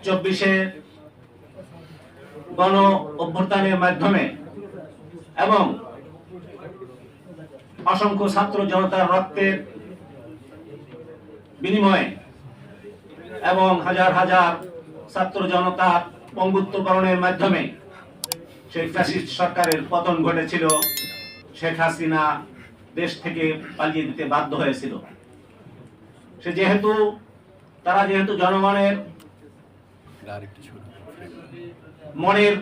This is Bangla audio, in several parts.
24-এ গণ অভ্যুত্থানের মাধ্যমে এবং অসংখ্য ছাত্র জনতার রক্তের বিনিময়ে এবং হাজার হাজার ছাত্র জনতার পঙ্গুত্বকরণের মাধ্যমে সেই ফ্যাসিস্ট সরকারের পতন ঘটেছিল। শেখ হাসিনা দেশ থেকে পালিয়ে দিতে বাধ্য হয়েছিল। তারা যেহেতু জনগণের মনের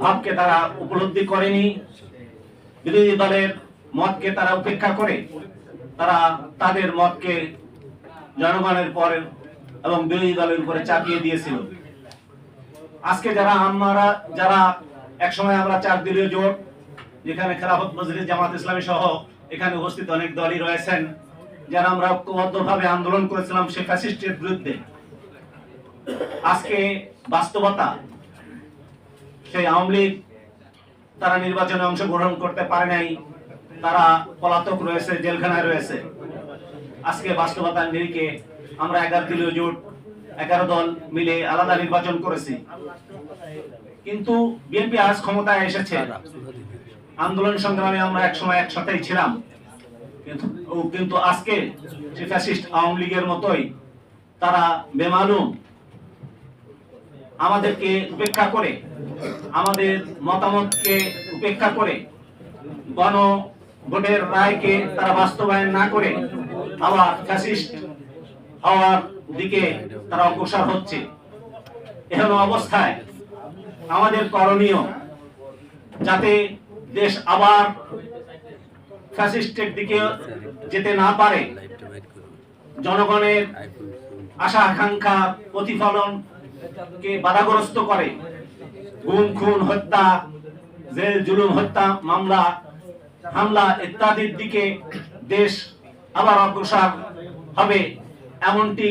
ভাবকে তারা উপলব্ধি করেনি, বিরোধী দলের মতকে তারা উপেক্ষা করে তারা তাদের মতকে জনগণের পরে এবং বিরোধী দলের উপরে চাপিয়ে দিয়েছিল। আজকে যারা একসময় আমরা 4 দলীয় জোট, যেখানে খেলাফত মজলিস, জামাত ইসলামী সহ এখানে উপস্থিত অনেক দলই রয়েছেন, যারা আমরা ঐক্যবদ্ধভাবে আন্দোলন করেছিলাম সেই ফ্যাসিস্টের বিরুদ্ধে, আজকে বাস্তবতা সেই আওয়ামী লীগ তারা নির্বাচনে অংশগ্রহণ করতে পারে নাই, তারা পলাতক রয়েছে, জেলখানায় রয়েছে। আজকে বাস্তবতার নিরিখে আমরা 11 দলীয় জোট 11 দল মিলে আলাদা নির্বাচন করেছি, কিন্তু বিএনপি আজ ক্ষমতায় এসেছে। আন্দোলন সংগ্রামে আমরা একসময় একসাথেই ছিলাম, কিন্তু আজকে সেই ফ্যাসিস্ট আওয়ামী লীগের মতোই তারা বেমালুম আমাদেরকে উপেক্ষা করে, আমাদের মতামতকে উপেক্ষা করে, গণভোটের রায়কে তারা বাস্তবায়ন না করে আবার ফ্যাসিস্ট হওয়ার দিকে তারা অগ্রসর হচ্ছে। এমন অবস্থায় আমাদের করণীয়, যাতে দেশ আবার ফ্যাসিস্টের দিকে যেতে না পারে, জনগণের আশা আকাঙ্ক্ষা প্রতিফলনকে বাধাগ্রস্ত করে, গুম খুন হত্যা, জেল জুলুম, হত্যা মামলা হামলা ইত্যাদির দিকে দেশ আবার অগ্রসর হবে, এমনটি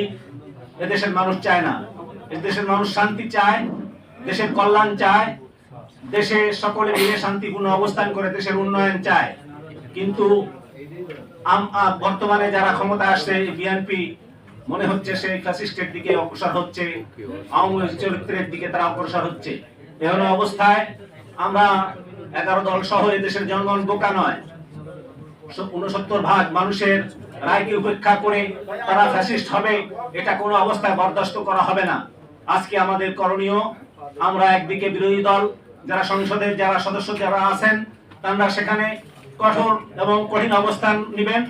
এদেশের মানুষ চায় না। দেশের মানুষ শান্তি চায়, দেশের কল্যাণ চায়, দেশে সকলে মিলে শান্তিপূর্ণ অবস্থান করে দেশের উন্নয়ন চায়। কিন্তু বর্তমানে যারা ক্ষমতায় আসছে, বিএনপি মনে হচ্ছে সেই ফ্যাসিস্টের দিকে অগ্রসর হচ্ছে, আওয়ামী লীগ চরিত্রের দিকে তারা অগ্রসর হচ্ছে। এমন অবস্থায় আমরা 11 দল সহ দেশের জনগণ বোকা নয়। 69% মানুষের রায়কে উপেক্ষা করে তারা ফ্যাসিস্ট হবে, এটা কোনো অবস্থায় বরদাস্ত করা হবে না। আজকে আমাদের করণীয়, আমরা একদিকে বিরোধী দল যারা সংসদের যারা সদস্য যারা আছেন, তারা সেখানে কঠোর এবং কঠিন অবস্থান নেবেন,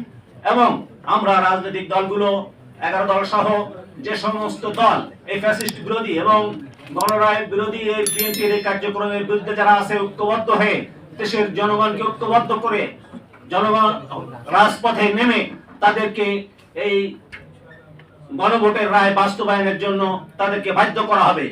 এবং আমরা রাজনৈতিক দলগুলো 11 দল সহ যে সমস্ত দল এই ফ্যাসিস্ট বিরোধী এবং গণরায় বিরোধী এই বিএনপির এই কার্যক্রমের বিরুদ্ধে যারা আছে, ঐক্যবদ্ধ হয়ে দেশের জনগণকে ঐক্যবদ্ধ করে জনগণ রাজপথে নেমে তাদেরকে এই গণভোটের রায় বাস্তবায়নের জন্য তাদেরকে বাধ্য করা হবে।